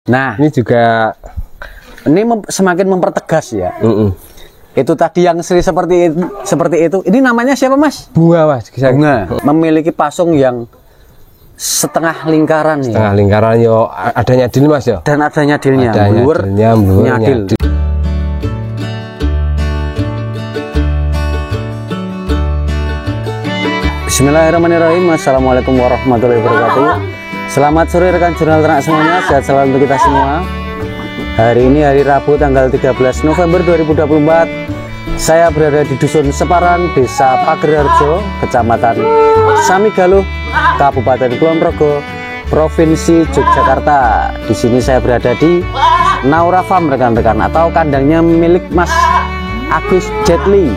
Nah, ini juga semakin mempertegas ya. Itu tadi yang seri seperti itu. Ini namanya siapa, Mas? Bunga, Mas. Bunga. Memiliki pasung yang setengah lingkaran ya. Setengah lingkaran yo, adanya nyadil, Mas ya. Dan ada nyadilnya, nyadil. Bismillahirrahmanirrahim. Assalamualaikum warahmatullahi wabarakatuh. Selamat sore rekan jurnal ternak semuanya. Sehat selalu untuk kita semua. Hari ini hari Rabu tanggal 13 November 2024. Saya berada di Dusun Separan, Desa Pagerharjo, Kecamatan Samigaluh, Kabupaten Kulon Progo, Provinsi Yogyakarta. Di sini saya berada di Naura Farm rekan-rekan, atau kandangnya milik Mas Agus Jetli.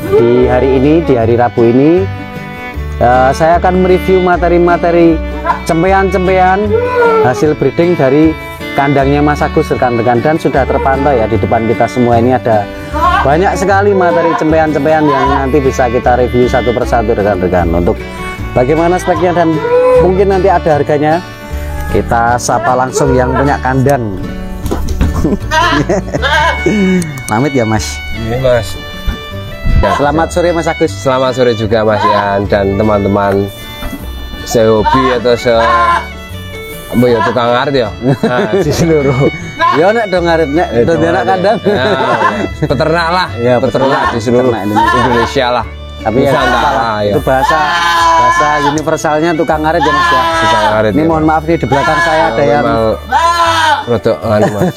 Di hari ini, di hari Rabu ini, saya akan mereview materi-materi cempean-cempean hasil breeding dari kandangnya Mas Agus rekan-rekan, dan sudah terpantau ya di depan kita semua ini ada banyak sekali materi cempean-cempean yang nanti bisa kita review satu persatu rekan-rekan. Untuk bagaimana speknya dan mungkin nanti ada harganya, kita sapa langsung yang punya kandang. Pamit ya, Mas. Ini, Mas. Ya, selamat sore Mas Agus. Selamat sore juga Mas Ian dan teman-teman sehobi atau ya tukang ngarit ya. Nah, di seluruh. Ya nek dong ngarit nek do anak kandang. Peternak lah. Ya, peternak di seluruh Indonesia lah. Tapi ya, itu bahasa universalnya tukang ngarit ya Mas ya. Tukang ngarit. Ini mohon maaf nih, di belakang saya ada yang rodok Mas.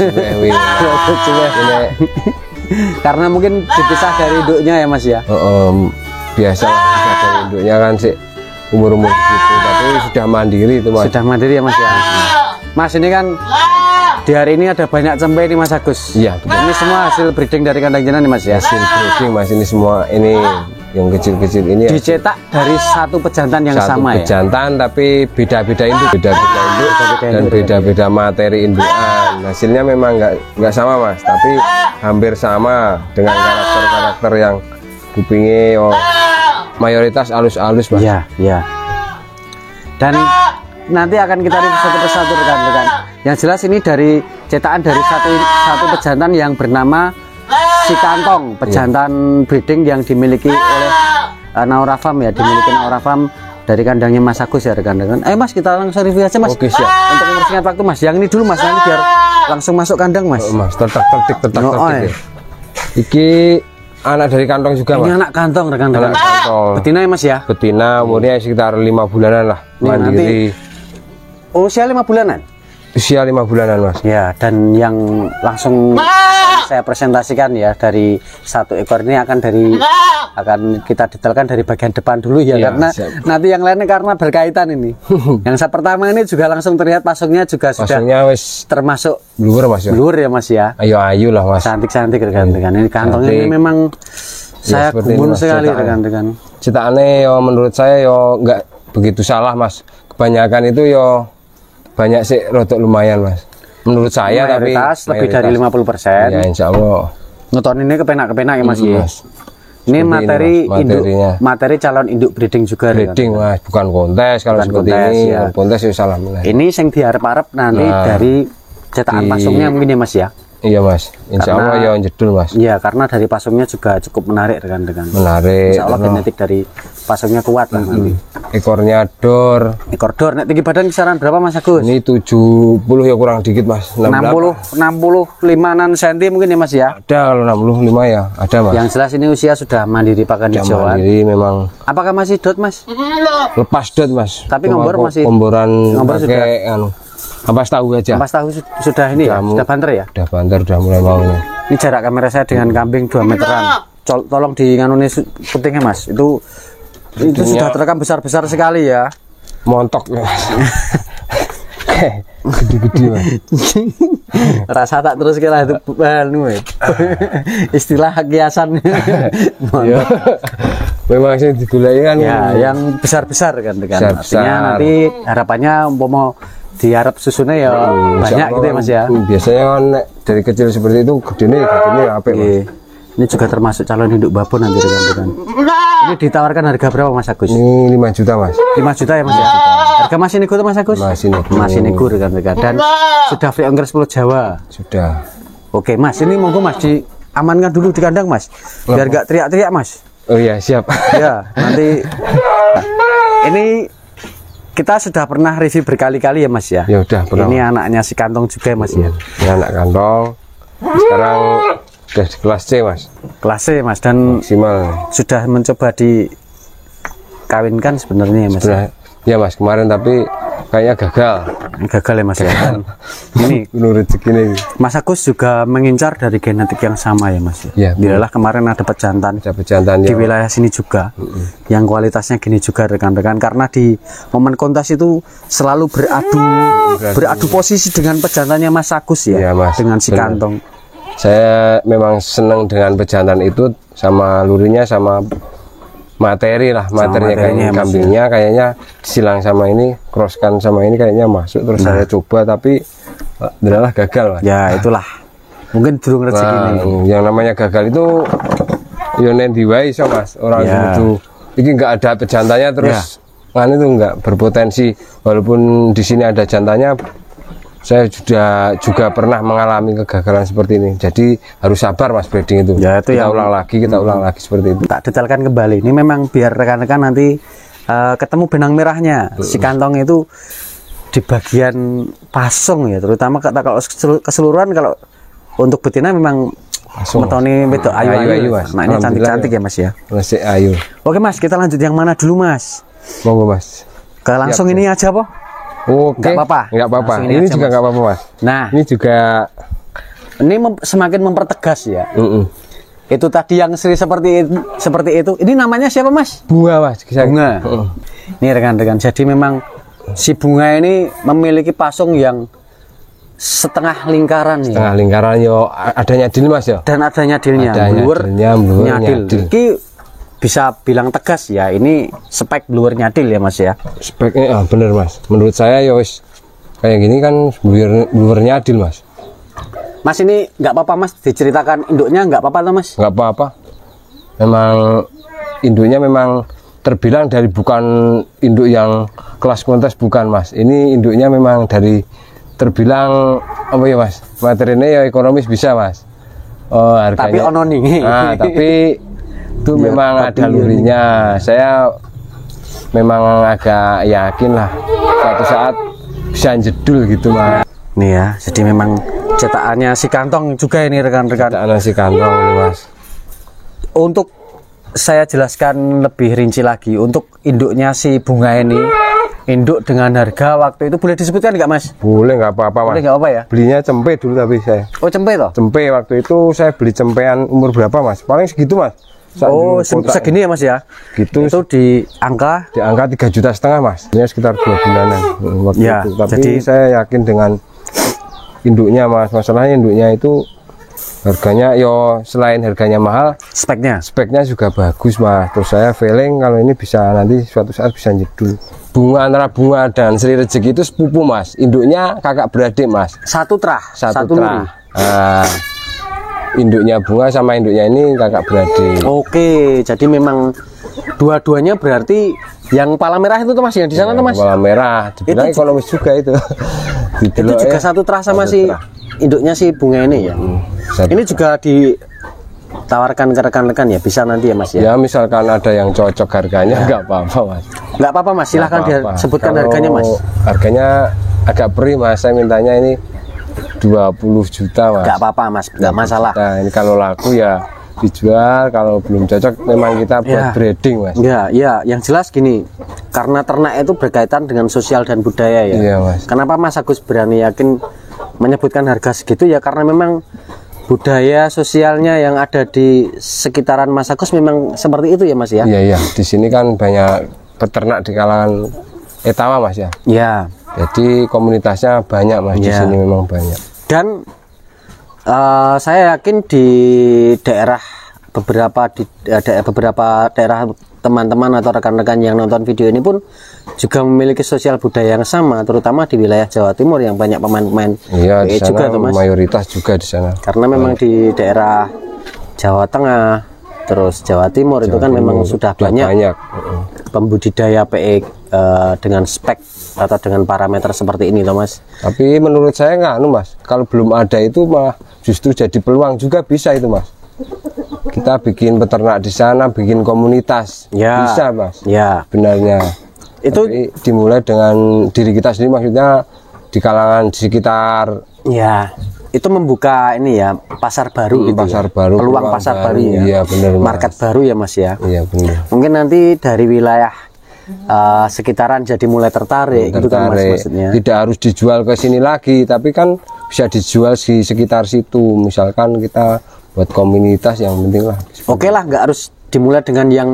Karena mungkin dipisah dari induknya ya Mas ya. Biasa lah, dipisah dari induknya kan sih umur-umur gitu, tapi sudah mandiri itu Mas. Sudah mandiri ya Mas ya. Mas, ini kan di hari ini ada banyak cempe ini Mas Agus. Iya, betul. Ini semua hasil breeding dari kandang jenengan nih Mas ya. Hasil breeding Mas, ini semua ini yang kecil-kecil ini dicetak dari satu pejantan yang sama ya. Satu pejantan tapi beda-beda induk, dan beda-beda materi indukan. Hasilnya memang nggak sama Mas, tapi hampir sama dengan karakter-karakter yang kupingnya mayoritas alus-alus Mas. Iya, iya. Dan nanti akan kita review satu persatu rekan-rekan. Yang jelas ini dari cetakan dari satu pejantan yang bernama Si Kantong, pejantan breeding yang dimiliki oleh Naura Farm ya, dimiliki Naura Farm dari kandangnya Mas Agus ya rekan-rekan. Ayo Mas, kita langsung review aja Mas. Oke, siap. Untuk mempersingkat waktu Mas, yang ini dulu Mas, nanti biar langsung masuk kandang Mas. Mas, tertak-tertik ya. Iki anak dari kantong juga Mas. Ini anak kantong rekan-rekan. Anak kantong. Betina ya Mas ya? Betina, umurnya sekitar 5 bulanan lah. Mandiri. Usia 5 bulanan? Usia 5 bulanan Mas. Ya, dan yang langsung saya presentasikan ya dari satu ekor ini akan kita detailkan dari bagian depan dulu ya, karena nanti yang lainnya karena berkaitan ini. Yang pertama ini juga langsung terlihat pasungnya juga pasungnya sudah wis termasuk blur Mas ya. Blur ya Mas ya. Ayu lah Mas. Cantik-cantik rekan-rekan. Ini kantongnya ini memang saya gumun sekali rekan-rekan. Cetakannya yo menurut saya yo nggak begitu salah Mas. Kebanyakan itu yo banyak sih rodok lumayan Mas. Menurut saya tapi lebih dari 50%. Ya insya Allah. Nonton ini kepenak-kepenak ya Mas ya. Ini materi calon induk breeding juga. Breeding Mas, bukan kontes. Kalau seperti ini ya. Kontes ya salah. Ini yang diharap-harap nanti dari cetakan pasungnya mungkin ya Mas ya. Iya Mas, insya Allah ya jedul Mas. Iya, karena dari pasungnya juga cukup menarik rekan-rekan. Menarik. Insya Allah genetik dari pasungnya kuat lah nanti. Ekornya dor. Ekor dor. Nek tinggi badan kisaran berapa Mas Agus? Ini 70 ya, kurang dikit Mas. 65-an cm mungkin ya Mas ya. Ada kalau 65 ya, ada Mas. Yang jelas ini usia sudah mandiri pakan hijauan. Mandiri memang. Apakah masih dot Mas? Lepas dot Mas. Tapi ngombor masih. Ngomboran pakai ampas tahu aja. Ampas tahu sudah ini ya, sudah banter ya? Sudah banter, sudah mulai mau ini. Ini jarak kamera saya dengan kambing 2 meteran. Tolong di nganune putingnya Mas. Itu sudah terekam besar-besar sekali ya. Montok ya Mas. Gede-gede Mas. Rasa tak terus kira itu istilah kiasan. Memang sih digulai kan ya, yang besar-besar kan. Artinya nanti harapannya umpama diharap susunya ya banyak gitu ya Mas ya. Biasanya kan dari kecil seperti itu gedenya apik Mas. Ini juga termasuk calon induk babon nanti rekan-rekan. Ini ditawarkan harga berapa Mas Agus? Ini 5 juta mas. 5 juta ya Mas ya. Harga masih nego tuh Mas Agus? Masih nego rekan-rekan. Dan sudah free ongkir Pulau Jawa. Sudah. Oke Mas, ini monggo Mas diamankan dulu di kandang Mas. Biar gak teriak-teriak Mas. Oh iya siap. Ya, nanti ini kita sudah pernah review berkali-kali ya Mas ya. Ya udah pernah. Ini anaknya si Kantong juga ya Mas ya. Ini anak kantong. Sekarang udah di kelas C mas. Kelas C Mas, dan Maksimal. sudah mencoba dikawinkan sebenarnya ya Mas. Ya mas, kemarin tapi kayaknya gagal. Gagal ya Mas ya. Ini Menurut rezeki ini. Mas Agus juga mengincar dari genetik yang sama ya Mas ya. Ya, Dilalah kemarin ada pejantan ada pejantan di wilayah sini juga yang kualitasnya gini juga rekan-rekan, karena di momen kontes itu selalu beradu posisi dengan pejantannya Mas Agus ya, Ya, Mas. dengan si Benar. Kantong. Saya memang senang dengan pejantan itu, sama lurinya, sama materi lah, materinya materinya, kayak Mas, kambingnya kayaknya silang sama ini, crosskan sama ini kayaknya masuk, terus saya coba tapi adalah gagal mas. Ya itulah, mungkin durung rezeki Nah, ini. yang namanya gagal itu yonen diwai so mas, orang Ya. itu ini nggak ada pejantannya terus kan itu nggak berpotensi, walaupun di sini ada jantannya. Saya juga pernah mengalami kegagalan seperti ini, jadi harus sabar mas breeding itu. Ya, itu kita yang- ulang lagi seperti itu. Tak detailkan kembali, ini memang biar rekan-rekan nanti ketemu benang merahnya. Si Kantong itu di bagian pasung ya, terutama kalau keseluruhan, kalau untuk betina memang Pasung, metoni wedok ayu-ayu Mas. Nah ini Alhamdulillah, cantik-cantik ya Mas ya. Masih ayu. Oke Mas, kita lanjut yang mana dulu Mas? Monggo mas. Ke langsung Siap, ini aja po. Oke. Nggak apa-apa. Nggak apa-apa. Langsung ini Ini aja, juga Mas. nggak apa-apa mas. Nah Ini juga. ini semakin mempertegas ya. Itu tadi yang seri seperti itu. Ini namanya siapa Mas? Bunga mas. Bunga. Ini rekan-rekan. Jadi memang si Bunga ini memiliki pasung yang setengah lingkaran ya. Tengah lingkaran yo ada nyadil mas yo. Dan ada nyadilnya. Ada nyadilnya, blur, nyadil. Ini bisa bilang tegas ya. Ini spek blur nyadil ya Mas ya. Speknya bener mas. Menurut saya yo wis kayak gini kan blur nyadil mas. Mas ini nggak apa-apa Mas diceritakan induknya, nggak apa-apa toh Mas? Nggak apa-apa. Memang induknya memang terbilang dari bukan induk yang kelas kontes, bukan mas. Ini induknya memang dari terbilang apa ya mas, materinya ya ekonomis bisa mas. Oh harganya. Tapi ono nih. Nah, tapi itu Ya, memang tapi ada lurinya. Saya memang agak yakin lah suatu saat bisa jedul gitu mas. Nih ya, jadi memang cetakannya si Kantong juga ini rekan-rekan. Ada nasi kantong ini mas. Untuk saya jelaskan lebih rinci lagi, untuk induknya si Bunga ini, induk dengan harga waktu itu boleh disebutkan nggak Mas? Boleh nggak apa-apa mas. Boleh nggak apa ya? Belinya cempe dulu tapi saya. Oh cempe toh? Cempe waktu itu saya beli cempean umur berapa mas? Paling segitu mas. Saat Oh dulu kotak segini ya Mas ya? gitu Itu di angka di angka 3,5 juta mas. Ini sekitar 2 bulanan waktu Ya, itu. Tapi jadi- saya yakin dengan induknya mas. Masalahnya induknya itu harganya yo selain harganya mahal, speknya. speknya juga bagus mas. Terus saya feeling kalau ini bisa nanti suatu saat bisa jedul. Bunga antara Bunga dan Sri Rezeki itu sepupu mas. Induknya kakak beradik mas. Satu trah, Satu luri. trah. Nah, induknya Bunga sama induknya ini kakak beradik. Oke, jadi memang dua-duanya berarti yang pala merah itu tuh Mas, yang di sana tuh Mas. Kepala merah, dibilang Itu ekonomis juga itu. Itu juga satu trah sama si induknya si Bunga ini ya. Ini juga ditawarkan ke rekan-rekan ya, bisa nanti ya Mas ya. Ya misalkan ada yang cocok harganya nggak apa-apa mas. Nggak apa-apa Mas, silahkan Nggak apa-apa. disebutkan Kalau harganya Mas. Harganya agak perih mas, saya mintanya ini 20 juta mas. Nggak apa-apa Mas, nggak masalah. Nah ini kalau laku ya dijual, kalau belum cocok memang kita buat Ya. breeding mas. Ya, yang jelas gini, karena ternak itu berkaitan dengan sosial dan budaya ya. Iya mas. Kenapa Mas Agus berani yakin menyebutkan harga segitu ya, karena memang budaya sosialnya yang ada di sekitaran Mas Agus memang seperti itu ya Mas ya. Iya di sini kan banyak peternak di kalangan Etawa mas ya. Ya. Jadi komunitasnya banyak mas di Ya. sini memang banyak. Dan saya yakin di daerah beberapa daerah teman-teman atau rekan-rekan yang nonton video ini pun juga memiliki sosial budaya yang sama, terutama di wilayah Jawa Timur yang banyak pemain-pemain Iya di PE juga sana tuh Mas. mayoritas juga di sana. Karena memang di daerah Jawa Tengah, terus Jawa Timur itu kan memang sudah banyak pembudidaya PE dengan spek atau dengan parameter seperti ini, toh Mas. Tapi menurut saya nggak, Mas. Kalau belum ada itu malah justru jadi peluang juga bisa itu, Mas. Kita bikin peternak di sana, bikin komunitas, Ya. bisa, Mas. Ya, Benarnya. itu Tapi dimulai dengan diri kita sendiri, maksudnya di kalangan di sekitar ya itu membuka ini ya pasar baru gitu pasar ya. baru, peluang pasar baru ya. Iya, benar, Mas. Market baru ya Mas ya. Iya, benar. Mungkin nanti dari wilayah sekitaran jadi mulai tertarik gitu kan Mas, Tertarik. maksudnya. Tidak harus dijual ke sini lagi, tapi kan bisa dijual di sekitar situ. Misalkan kita buat komunitas, yang penting lah. Oke lah, nggak harus dimulai dengan yang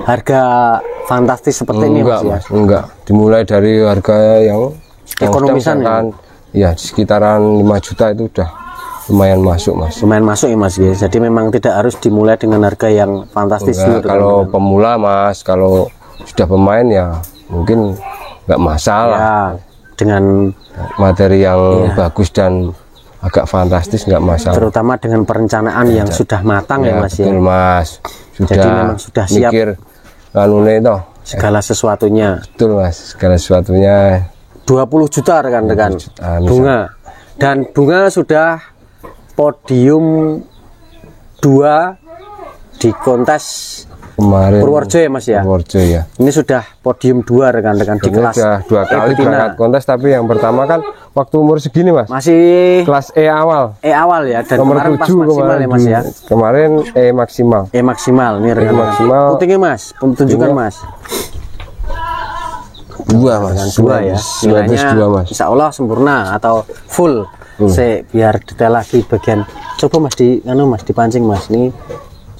harga fantastis seperti ini Enggak, Mas ya. Mas, enggak. Dimulai dari harga yang Ekonomisan ya? misalkan, ya di sekitaran 5 juta itu udah lumayan masuk, Mas. Lumayan masuk ya Mas ya. Jadi memang tidak harus dimulai dengan harga yang fantastis Enggak, dulu, kalau kan. pemula, Mas, kalau sudah pemain ya mungkin nggak masalah. Ya, dengan Materi yang bagus dan agak fantastis nggak masalah. terutama dengan perencanaan yang sudah matang ya Mas ya. Betul, Mas. Sudah Jadi memang sudah siap mikir kanune itu. segala sesuatunya. Betul, Mas. Segala sesuatunya 20 juta rekan-rekan 20 juta, misal. bunga, dan bunga sudah podium 2 di kontes kemarin. Purworejo ya Mas ya. Purworejo ya. Ini sudah podium 2 rekan-rekan di Ini kelas sudah 2 kali betina. berangkat kontes, tapi yang pertama kan waktu umur segini, Mas. Masih Kelas E awal. awal ya, dan Nomor kemarin pas 7 maksimal kemarin. ya Mas ya. Kemarin E maksimal. Maksimal nih rekan-rekan. maksimal. Putingnya Mas, tunjukkan Putingnya Mas. 2, Mas. 2 ya. Nilainya 2, Mas. insya Allah sempurna atau full. Biar detail lagi bagian. Coba Mas Mas dipancing Mas. Ini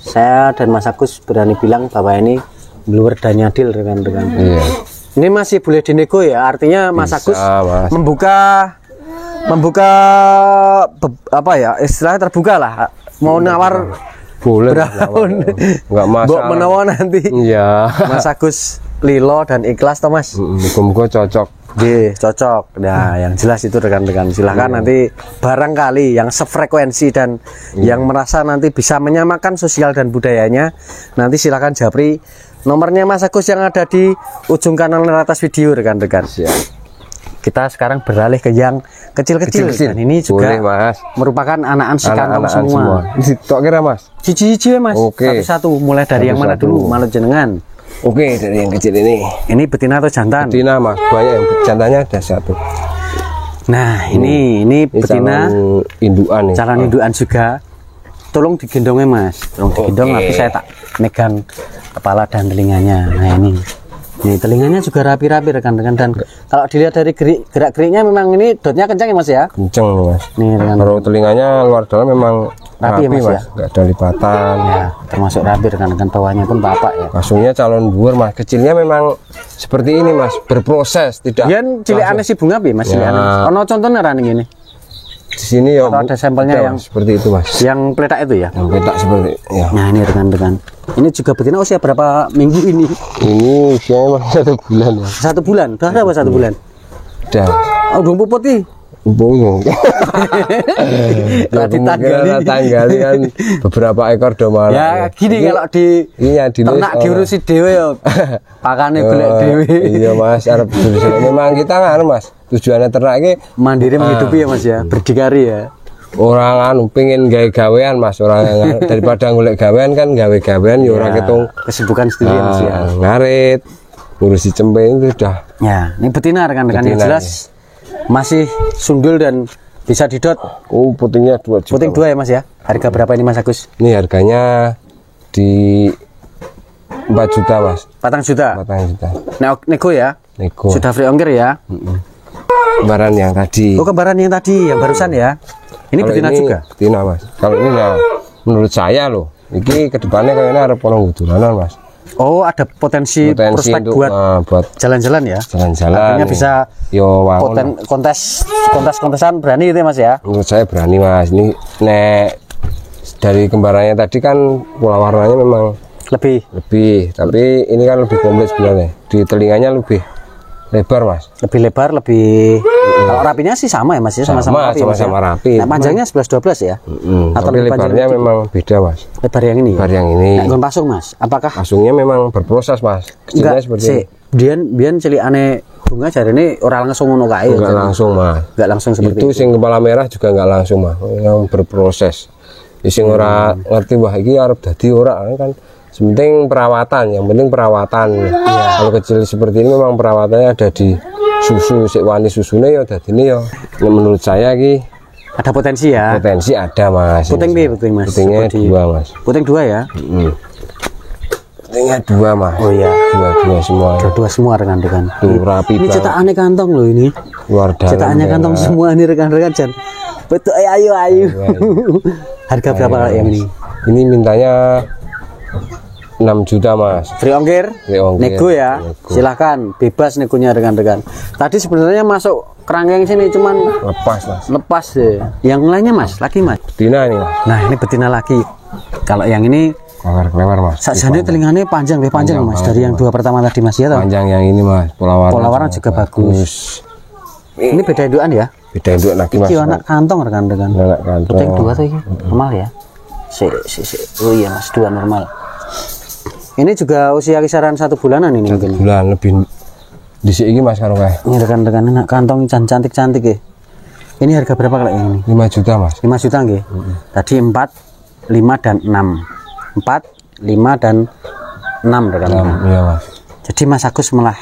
saya dan Mas Agus berani bilang bahwa ini bluer dan nyadil rekan-rekan. Iya. Ini masih boleh dinego ya. Artinya Mas Bisa, Agus Mas. membuka apa ya? Istilahnya terbuka lah. Mau nawar Boleh. berapapun. Enggak Mbok masalah. menawa nanti. Iya. Mas Agus lilo dan ikhlas toh Mas. Muka-muka cocok. Oke, cocok. Nah, yang jelas itu rekan-rekan. Silahkan nanti barangkali yang sefrekuensi dan yang merasa nanti bisa menyamakan sosial dan budayanya, nanti silahkan japri nomornya Mas Agus yang ada di ujung kanan atas video rekan-rekan. Kita sekarang beralih ke yang kecil-kecil, dan ini juga Boleh, Mas. merupakan anak-anak si kantong Anak-anak semua. Ini tok kira, Mas. Cici-cici Mas. Oke. Satu-satu. Mulai dari yang mana Satu-satu. dulu? Malut jenengan. Oke, dari yang kecil ini. Ini betina atau jantan? Betina, Mas. Banyak yang jantannya ada 1. Nah, ini betina. calon induan nih. Calon induan juga. Tolong digendongnya Mas. Tolong digendong, tapi saya tak megang kepala dan telinganya. Nah ini telinganya juga rapi-rapi rekan-rekan, dan kalau dilihat dari gerak-geriknya memang ini dotnya kencang ya Mas ya. Kenceng, Mas. Nih rekan, Kalau telinganya luar dalam memang Rapi, rapi, Mas, Mas. ya? Nggak ada lipatan. ya termasuk rapi rekan-rekan, bawahnya pun bapak ya. Masuknya calon buur, Mas. Kecilnya memang seperti ini, Mas. Berproses, tidak. Yan cilik aneh si bunga bi Mas, cilik Ya. aneh. Ono contohnya running ini. Di sini ya. Atau ada sampelnya ada, yang- Mas, seperti itu, Mas. Yang peletak itu ya. Yang petak seperti ya. Nah ini rekan-rekan. Ini juga betina usia berapa minggu ini? Ini usianya masih 1 bulan ya. 1 bulan. Udah berapa 1 bulan? Udah. Oh, udah puput nih. Bungung. Kalau ditanggali. tanggali kan beberapa ekor domala. Ya gini, kalau di iya di ternak diurusi dewe ya. Pakane golek dewe. Iya, Mas, arep diurusi. Memang kita kan, Mas. Tujuannya ternak iki Mandiri menghidupi ya Mas ya, berdikari ya. orang anu pengen gawe-gawean, Mas. Orang daripada golek gawean kan gawe-gawean ya ora ketung Kesibukan sendiri ya Mas ya. ngarit. Ngurusi cempe itu udah. Ya, ini betina rekan-rekan yang Betina, jelas masih sundul dan bisa didot. Oh, putingnya 2 juta. Puting 2 ya Mas ya. Harga berapa ini Mas Agus? Ini harganya di 4 juta, Mas. 4 juta. 4 juta. Nego ya. Nego. Sudah free ongkir ya. Kembaran yang tadi. Oh, kembaran yang tadi, yang barusan ya. Ini Kalau betina ini juga. Betina, Mas. Kalau ini ya menurut saya loh, ini kedepannya kayaknya ada ponong gudulanan, Mas. Oh, ada potensi prospek untuk buat jalan-jalan ya. jalan-jalan. Artinya bisa yo wangun. kontesan berani itu ya Mas ya. Menurut saya berani, Mas. Ini nek dari kembarannya tadi kan pola warnanya memang Lebih. lebih, tapi ini kan lebih komplit sebenarnya. Di telinganya lebih lebar mas. Lebih lebar, lebih kalau rapinya sih sama ya mas ya, sama-sama rapi. Sama-sama rapi. Nah, panjangnya 11-12 ya. Atau tapi lebarnya memang beda mas. Lebar yang ini. Lebar yang ini. Nah, gon pasung mas, apakah pasungnya memang berproses mas? Kecilnya enggak, seperti ini. Bian cilik aneh bunga jari ini orang langsung ngono kae. Enggak langsung mas. Enggak langsung seperti itu. Sing kepala merah juga enggak langsung mas, yang berproses. Sing ora ngerti wah iki arep dadi ora kan. Sepenting perawatan, yang penting perawatan. Ya. Kalau kecil seperti ini memang perawatannya ada di susu, sik wani susune ya dadine ya. Menurut saya ki ada potensi ya. Potensi ada mas. Puting puting mas. Putingnya 2 mas. Puting 2 ya. Putingnya 2 mas. Oh iya. Dua semua. Dua semua rekan-rekan. Tuh rapi ini cetakannya kantong loh ini. Luar dalam. Cetakannya kantong semua nih rekan-rekan Jan. Betul ayo. Harga berapa yang ini? Ini mintanya 6 juta mas. Free ongkir, nego ya. Nego. Silahkan bebas negonya rekan-rekan. Tadi sebenarnya masuk kerangkeng sini cuman lepas mas. Lepas deh. Yang lainnya mas, lagi mas. Betina ini mas. Nah ini betina lagi. Kalau yang ini klewer mas. Sakjane telinganya panjang mas dari yang 2 pertama tadi mas ya. Panjang yang ini mas. Pola warna juga bagus. Ini beda indukan ya. Beda induk lagi mas. Ini anak kantong rekan-rekan. Anak kantong. Puting 2 tuh normal ya. Oh iya mas 2 normal. Ini juga usia kisaran 1 bulanan ini. 1 bulan lebih di sini mas karo kae. Ini rekan-rekan anak kantong cantik-cantik ya. Ini harga berapa kalau yang ini? 5 juta mas. 5 juta nggih. Tadi 4, 5 dan 6. 4, 5 dan 6 rekan-rekan. Iya mas. Jadi Mas Agus malah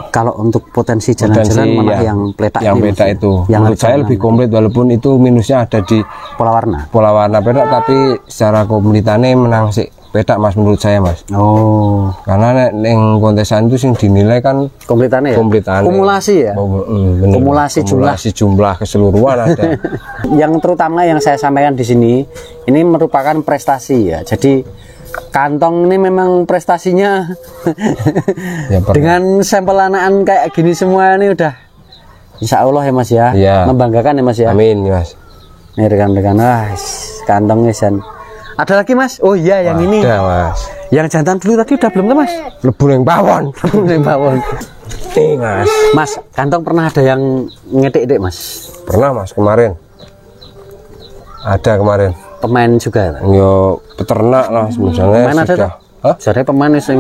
kalau untuk potensi jalan-jalan malah ya, yang petak yang beda itu. Yang menurut saya lebih komplit walaupun itu minusnya ada di pola warna. Pola warna pedak tapi secara kompletannya menang sih. Petak mas menurut saya mas. Oh. Karena yang kontesan itu sing dinilai kan kompletannya ya. Kumulasi ya. Kumulasi jumlah keseluruhan ada. Yang terutama yang saya sampaikan di sini ini merupakan prestasi ya. Jadi kantong ini memang prestasinya ya, dengan sampel anakan kayak gini semua ini udah insya Allah ya mas ya. Ya. Membanggakan ya mas ya. Amin mas. Ini rekan-rekan kantongnya San. Ada lagi mas? Oh iya yang ini. Ada mas. Yang jantan dulu tadi udah belum tuh mas? Lebu yang bawon. Nih mas. Mas kantong pernah ada yang ngetik mas? Pernah mas kemarin. Ada kemarin. Pemain juga? Yo peternak lah misalnya. Pemain ada tuh? Hah? Jadi pemain yang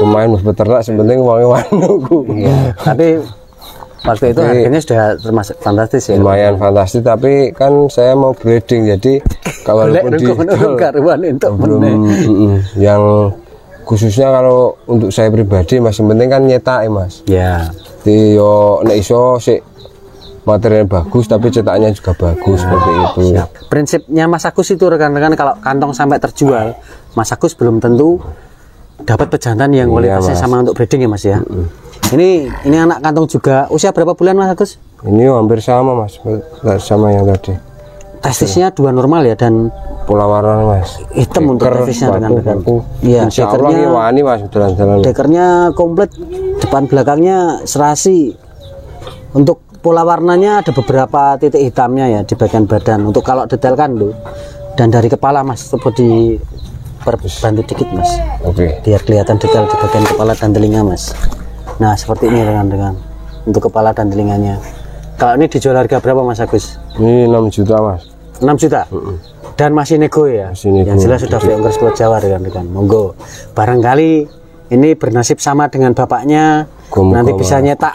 pemain peternak sebenarnya uangnya wanuku. Iya. Tapi waktu itu harganya sudah termasuk fantastis ya. Lumayan fantastis tapi kan saya mau breeding jadi kalau belum yang khususnya kalau untuk saya pribadi masih penting kan nyetak ya mas. Ya. Jadi yo nek iso sih material bagus tapi cetaknya juga bagus seperti itu. Siap. Prinsipnya Mas Agus itu rekan-rekan kalau kantong sampai terjual, Mas Agus belum tentu dapat pejantan yang kualitasnya sama untuk breeding ya mas ya. Ini anak kantong juga. Usia berapa bulan Mas Agus? Ini hampir sama mas, sama yang tadi. Testisnya 2 normal ya dan pola warna mas. Hitam untuk testisnya rekan-rekan. Iya. Insya Allah ini wani mas jalan-jalan. Dekernya komplit, depan belakangnya serasi. Untuk pola warnanya ada beberapa titik hitamnya ya di bagian badan. Untuk kalau detailkan tuh. Dan dari kepala mas, coba diperbantu dikit mas. Oke. Biar kelihatan detail di bagian kepala dan telinga mas. Nah seperti ini rekan-rekan untuk kepala dan telinganya. Kalau ini dijual harga berapa Mas Agus? Ini 6 juta mas. 6 juta? Dan masih nego ya? Masih nego. Yang jelas sudah free ongkir Pulau Jawa rekan-rekan. Monggo. Barangkali ini bernasib sama dengan bapaknya. Nanti bisa nyetak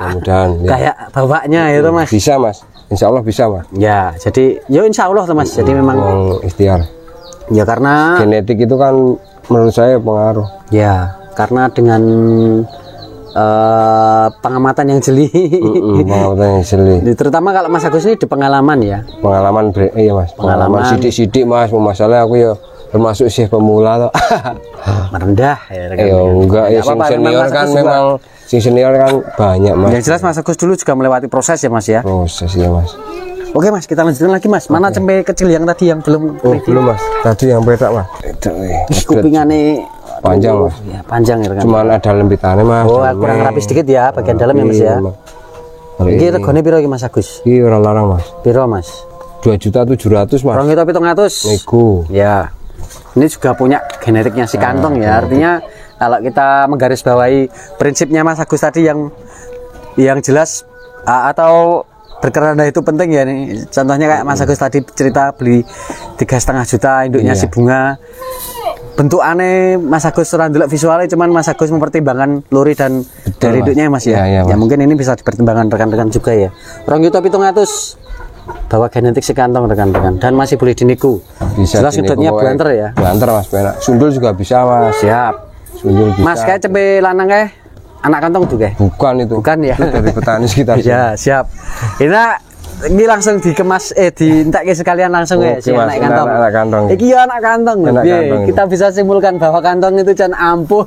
kayak bapaknya ya mas? Bisa mas. Insya Allah bisa mas. Ya jadi yo insya Allah mas. Jadi memang ikhtiar. Ya karena genetik itu kan menurut saya pengaruh. Ya karena dengan pengamatan yang jeli. Pengamatan yang jeli. Terutama kalau Mas Agus ini di pengalaman ya. Pengalaman iya mas. Pengalaman sidik-sidik mas. Masalah aku ya termasuk sih pemula tuh. Merendah ya. Enggak ya. Sing senior kan memang sing senior kan banyak mas. Yang jelas Mas Agus dulu juga melewati proses ya mas ya. Proses ya mas. Oke mas, kita lanjutkan lagi mas. Mana cempe kecil yang tadi yang belum? Belum mas. Tadi yang petak mas. Kupingannya panjang mas. Ya, panjang ya kan. Cuman ada lembitannya mas. Oh kurang rapi sedikit ya bagian dalam ya mas ya. Ini regane piro iki Mas Agus? Iki ora larang mas. Piro mas? 2.700.000 mas. 2.700.000. Nego. Ya. Ini juga punya genetiknya si kantong ya. Artinya kalau kita menggarisbawahi prinsipnya Mas Agus tadi yang yang jelas atau berkeranda itu penting ya nih. Contohnya kayak Mas Agus tadi cerita beli 3,5 juta induknya si bunga. Bentuk aneh Mas Agus ora ndelok visualnya, cuman Mas Agus mempertimbangkan luri dan dari induknya ya Mas ya. Iya, Ya Mas. mungkin ini bisa dipertimbangkan rekan-rekan juga ya. 2.700.000 bawa genetik sekantong rekan-rekan dan masih boleh diniku. Bisa Jelas diniku, sudutnya pokoknya banter ya. Banter Mas, penak. Sundul juga bisa Mas. Siap. Sundul bisa. Mas kayak cempe lanang kayak anak kantong tuh kayak. Bukan itu. Bukan ya. Itu dari petani sekitar. Ya, siap. Ini langsung dikemas dientekke sekalian langsung ya si Oke, Mas, anak kantong. anak kantong. Iki ya anak kantong. Anak Piye? kantong. Kita bisa simpulkan bahwa kantong itu can ampuh.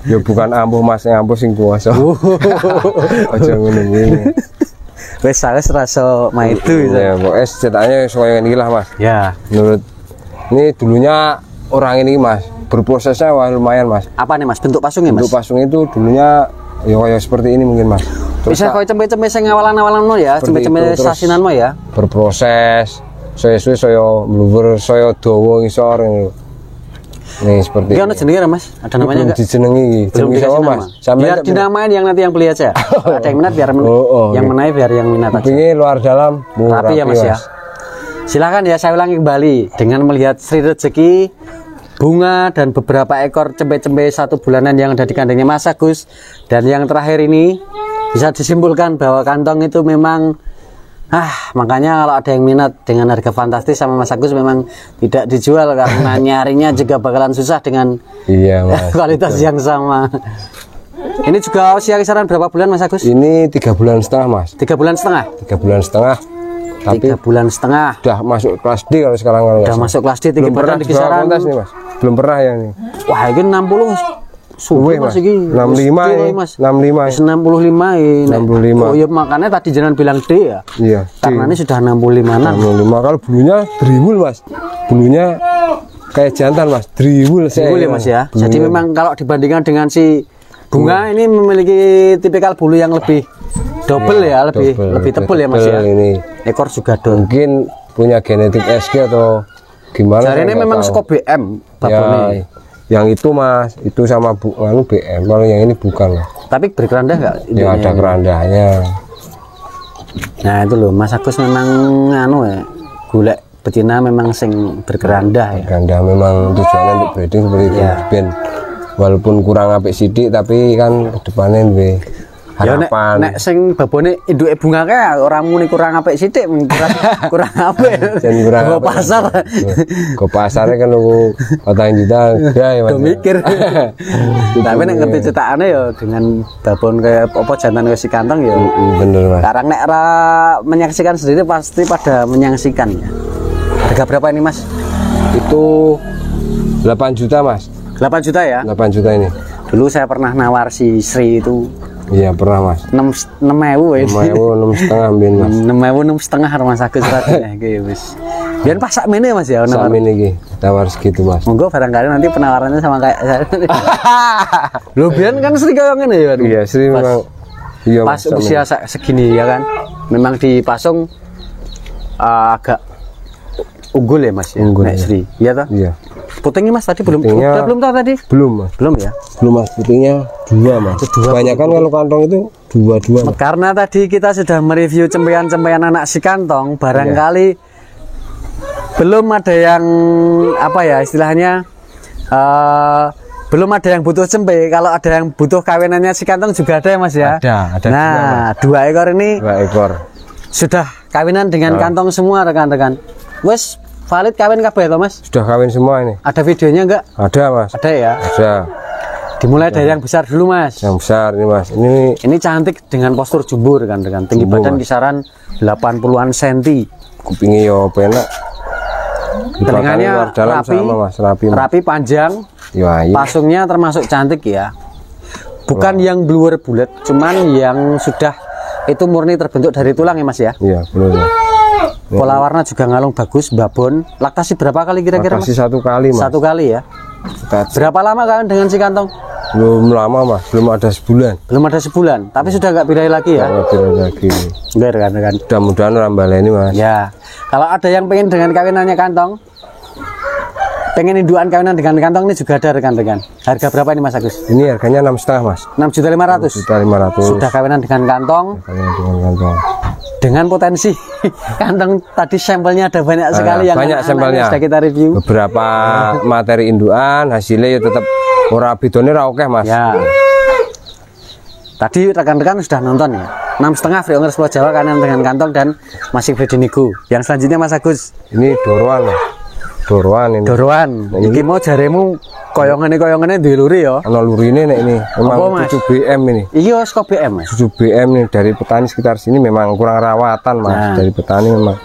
Ya bukan ampuh Mas, yang ampuh sing kuasa. Aja ngono ngene. Wes wis rasa maidu itu. Ya, pokoknya ceritanya soalnya ini lah Mas. Ya. Menurut ini dulunya orang ini Mas, berprosesnya wah lumayan Mas. Apa nih Mas bentuk pasungnya Mas? Untuk pasung itu dulunya ya kayak seperti ini mungkin Mas. Terus Bisa kau cempe-cempe sing awalan-awalan mo ya, Seperti cempe-cempe itu, terus sasinan mo ya. berproses, saya mluwer, saya dawa ngisor ini. Nih seperti Iki ono jenenge Mas? Ada namanya belum enggak? dijenengi iki. Belum Jenenge dikasih siapa, nama. Mas? Sampai Biar dinamain yang nanti yang beli aja. Ada yang minat biar yang menaik biar yang minat aja. Kupingnya luar dalam, Rapi ya Mas ya. Silakan ya, saya ulangi kembali dengan melihat Sri Rezeki, bunga dan beberapa ekor cempe-cempe 1 bulanan yang ada di kandangnya Mas Agus, dan yang terakhir ini bisa disimpulkan bahwa kantong itu memang makanya kalau ada yang minat dengan harga fantastis sama Mas Agus memang tidak dijual karena nyarinya juga bakalan susah dengan Iya Mas. kualitas yang sama. Ini juga usia kisaran berapa bulan Mas Agus? Ini 3,5 bulan Mas. 3,5 bulan. 3,5 bulan. Tapi 3,5 bulan. udah masuk kelas D kalau sekarang kalau nggak Udah salah. masuk kelas D, tinggi Belum pernah badan di dibawa kisaran. kontes nih Mas. Belum pernah ya nih. Wah, ini 60 suwe Mas. Mas iki. 65 Wis ini. Mas. 65 Wis 65 ini. 65. Oh iya, makanya tadi jangan bilang D ya. Iya. Karena ini sudah 65-an. 65 kalau bulunya driwul Mas. Bulunya kayak jantan Mas, driwul saya. Boleh Mas ya. Bulunya. Jadi memang kalau dibandingkan dengan si bunga ini memiliki tipikal bulu yang lebih double ya, lebih tebal ya Mas ya. Ini Ekor juga don. mungkin punya genetik SG atau gimana? Jadi ini saya nggak memang tahu. skop BM Ya, babonnya. yang itu Mas, itu sama BM. Kalau yang ini bukan lah. Tapi berkeranda enggak? Ya ada kerandanya. Nah itu loh Mas Agus memang ya golek betina memang sing berkeranda ya. Keranda memang tujuannya untuk breeding seperti itu. Ya. Ben, walaupun kurang apik sidik tapi kan kedepannya lebih Ya nek harapan. sing babone induke bunga kae ora muni kurang apik sithik, kurang apik. Dan kurang Bawa apik. pasar. Ke pasarnya kan lu 4 juta ya Mas. Tuh mikir. Tapi nek ngerti cetakane ya dengan babon kayak apa jantan wis kantong ya. Bener Mas. Sekarang nek ora menyaksikan sendiri pasti pada menyaksikan ya. Harga berapa ini Mas? Itu 8 juta Mas. 8 juta ya. 8 juta ini. Dulu saya pernah nawar si Sri itu Iya pernah Mas. 6.000 ini. 6.500 ambil Mas. 6.500 Mas Agus ratenya iki wis. Biar pasak mene Mas ya nawar. Samin iki tawar segitu Mas. Monggo barangkali nanti penawarannya sama kayak saya. Lho biyen kan Sri kaya ngene ya. Iya Sri memang iya Pas Mas. usia segini ya kan. Memang dipasung agak unggul ya Mas ya. Unggul, Nek ya. Sri. Iya toh? Iya. Putingnya Mas tadi belum Putingnya- belum tahu tadi? Belum Mas. Belum ya. Belum Mas. Putingnya 2 Mas. Dua. Kebanyakan kalau kantong itu 2 Mas. Karena tadi kita sudah mereview cempean-cempean anak si kantong, barangkali belum ada yang apa ya istilahnya belum ada yang butuh cempe. Kalau ada yang butuh kawinannya si kantong juga ada ya Mas ya. Ada Nah, 2 ekor ini 2 ekor. sudah kawinan dengan kantong semua rekan-rekan. Wes valid kawin kabeh to Mas? Sudah kawin semua ini. Ada videonya enggak? Ada Mas. Ada ya. Ada. Dimulai dari yang besar dulu Mas. Yang besar ini Mas. Ini Cantik dengan postur jumbur rekan-rekan. Tinggi Jumbur, badan Mas. kisaran 80-an senti. kupingnya yo penak. Telingannya luar dalam rapi, sama Mas, rapi. Mas. rapi panjang, Yo ayo. pasungnya termasuk cantik ya. Bukan yang bluer bulat, cuman yang sudah itu murni terbentuk dari tulang ya Mas ya. Iya, benar. Mas. Pola warna juga ngalung bagus, babon. Laktasi berapa kali kira-kira Mas? Kasih 1 kali Mas. 1 kali ya. Kita Berapa lama kan dengan si kantong? belum lama Mas, belum ada sebulan. Belum ada sebulan, tapi sudah nggak birahi lagi ya. Tidak lagi. Enggak rekan-rekan. Mudah-mudahan rambal ini Mas. Ya, kalau ada yang pengen dengan kawinannya kantong, pengen induan kawinan dengan kantong ini juga ada rekan-rekan. Harga berapa ini Mas Agus? Ini harganya 6,5 Mas. 6.500.000. 6.500.000. Sudah kawinan dengan kantong. Kawinan dengan kantong. Dengan potensi kantong tadi sampelnya ada banyak sekali yang banyak sampelnya. Sudah kita review. Beberapa materi indukan, hasilnya ya tetap ora bidone ra oke Mas. Ya. Tadi rekan-rekan sudah nonton ya. 6,5 free owner Pulau Jawa kawinan dengan kantong dan masih breeding nego. Yang selanjutnya Mas Agus. Ini doroan Mas. Doroan ini. Doroan. Iki mau jaremu koyongane duwe luri ya. Ana lurine nek ini. Memang 7 BM ini. Iya, skop BM Mas. 7 BM nih dari petani sekitar sini memang kurang rawatan Mas. Nah. Dari petani memang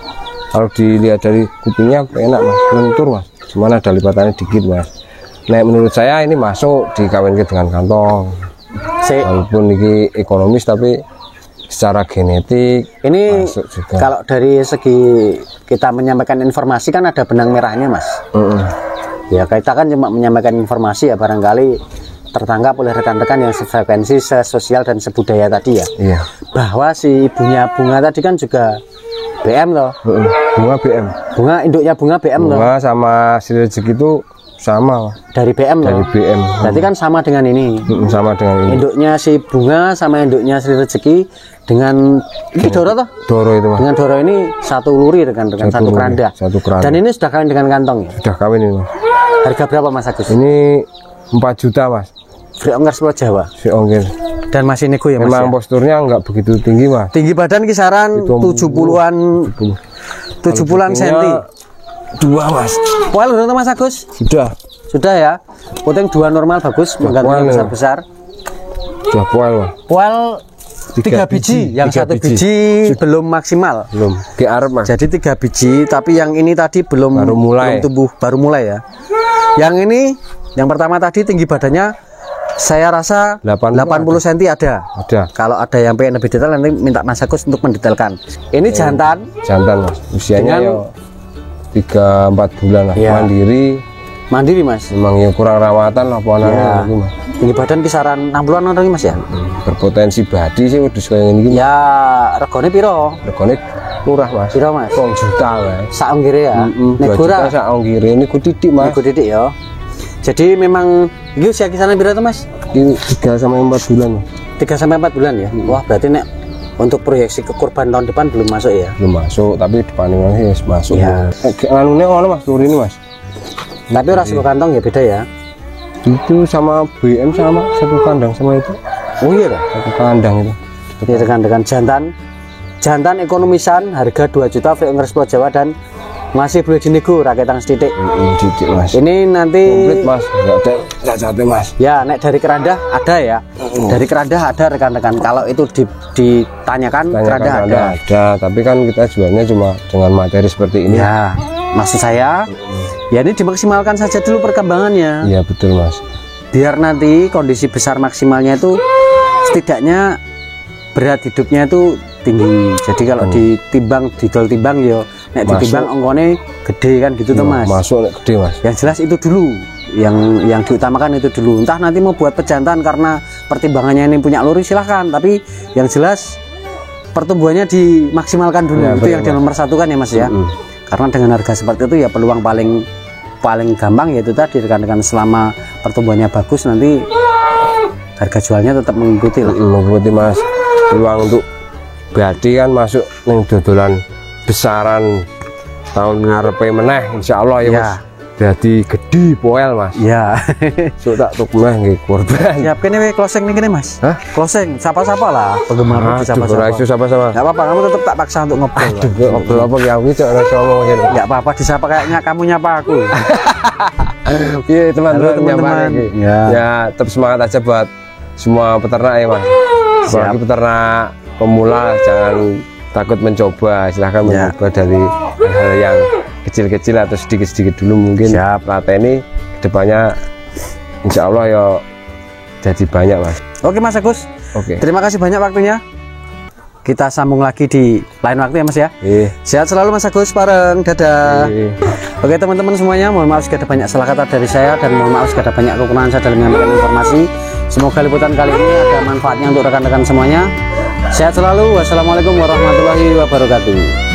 kalau dilihat dari kupingnya enak Mas, lentur Mas. Cuman ada lipatannya dikit Mas. Nah menurut saya ini masuk dikawinkan dengan kantong. Walaupun ini ekonomis tapi secara genetik ini masuk juga. Kalau dari segi kita menyampaikan informasi kan ada benang merahnya Mas. Ya kita kan cuma menyampaikan informasi ya, barangkali tertangkap oleh rekan-rekan yang sefrekuensi, sesosial dan sebudaya tadi ya. Iya. Bahwa si ibunya bunga tadi kan juga BM loh. Bunga BM. Bunga induknya bunga BM loh. Bunga sama si rezeki itu sama Dari BM dari loh. BM. Berarti kan sama dengan ini. Sama dengan ini. Induknya si bunga sama induknya si rezeki dengan ini Doro toh? Doro itu Mas. Dengan Doro ini satu luri rekan-rekan, satu luri, keranda. satu keranda. Dan ini sudah kawin dengan kantong ya. Sudah kawin ini Mas. Harga berapa Mas Agus? Ini 4 juta Mas. Free ongkir Pulau Jawa. Si ongkir. Dan masih nego ya Mas. Memang Ya? posturnya nggak begitu tinggi Mas. Tinggi badan kisaran 70-an 70-an senti. 2 Mas. Poel udah Mas Agus? Sudah Ya. Puting 2 normal bagus, menggantung poel, besar-besar. Sudah poel Mas. Poel 3 biji, yang 1 biji belum maksimal. Belum. Di Arab Mas. Jadi 3 biji, tapi yang ini tadi belum Baru mulai. belum tumbuh, baru mulai ya. Yang ini, yang pertama tadi tinggi badannya saya rasa 80 cm ada. Ada. Kalau ada yang pengen lebih detail nanti minta Mas Agus untuk mendetailkan. Ini jantan. Jantan Mas. Usianya Dengan- ya 3-4 bulan lah. Ya. Mandiri. Mandiri Mas. Memang yang kurang rawatan lah Ya. gitu Mas. Tinggi badan kisaran 60-an orang ini Mas ya. Berpotensi badi sih wedhus kayak gini. Ya, regone piro? Regane murah Mas. Piro Mas? 2 juta Mas. Saonggire ya. 2 Nek juta ora sak ongkire niku titik Mas. nego titik ya. Jadi memang iki usia kisaran piro tuh Mas? Ini 3-4 bulan Mas. 3-4 bulan ya. Wah, berarti nek untuk proyeksi ke kurban tahun depan belum masuk ya. Belum masuk tapi depan ini masuk. Ya. Anune ono Mas, lur ini Mas. Tapi ora sego kantong ya beda ya. Itu sama BM sama satu kandang sama itu. Oh iya dah. Satu kandang itu. Ini rekan-rekan jantan ekonomisan harga 2 juta free ongkir Pulau Jawa dan masih boleh dinego raketang setitik. Titik Mas. Ini nanti Komplit Mas, enggak ada cacatnya Mas. ya nek dari keranda ada ya. Dari keranda ada rekan-rekan. Kalau itu ditanyakan keranda ada. Ada, tapi kan kita jualnya cuma dengan materi seperti ini. Ya, maksud saya ya ini dimaksimalkan saja dulu perkembangannya. Iya betul Mas. Biar nanti kondisi besar maksimalnya itu setidaknya berat hidupnya itu tinggi. Jadi kalau ditimbang didol timbang ya nek Masuk. ditimbang ongkone gede kan gitu tuh Mas. Masuk nek gede Mas. Yang jelas itu dulu yang diutamakan itu dulu. Entah nanti mau buat pejantan karena pertimbangannya ini punya luri silahkan, tapi yang jelas pertumbuhannya dimaksimalkan dulu. Ya, itu betul, yang di nomor 1 kan ya Mas ya. Karena dengan harga seperti itu ya peluang paling gampang yaitu tadi rekan-rekan selama pertumbuhannya bagus nanti harga jualnya tetap mengikuti lah. Mengikuti Mas. Peluang untuk badi kan masuk ning dodolan besaran tahun ngarepe meneh insyaallah ya Ya. Mas. Jadi gede poel Mas. Ya. Sok tak tuk meneh nggih korban. Siap kene we closing nih kene Mas. Hah? Closing sapa-sapa lah penggemar Aduh, ora sapa-sapa. iso sama-sama. Enggak apa-apa, kamu tetap tak paksa untuk ngobrol. Ngobrol apa ya iki cok ora iso ngomong ngene. Enggak apa-apa disapa kayaknya kamu nyapa aku. Iya teman-teman, Halo, teman-teman. nyapa lagi. Ya. Ya tetap semangat aja buat semua peternak ya Mas. Apalagi peternak pemula jangan takut mencoba, silahkan Ya. mencoba dari hal yang kecil-kecil atau sedikit-sedikit dulu mungkin. Siap. Lateni kedepannya insya Allah ya jadi banyak Mas. Oke Mas Agus. Oke. Terima kasih banyak waktunya. Kita sambung lagi di lain waktu ya Mas ya. Sehat selalu Mas Agus bareng. Dadah. Oke teman-teman semuanya, mohon maaf jika ada banyak salah kata dari saya dan mohon maaf jika ada banyak kekurangan saya dalam menyampaikan informasi. Semoga liputan kali ini ada manfaatnya untuk rekan-rekan semuanya. Sehat selalu. Wassalamualaikum warahmatullahi wabarakatuh.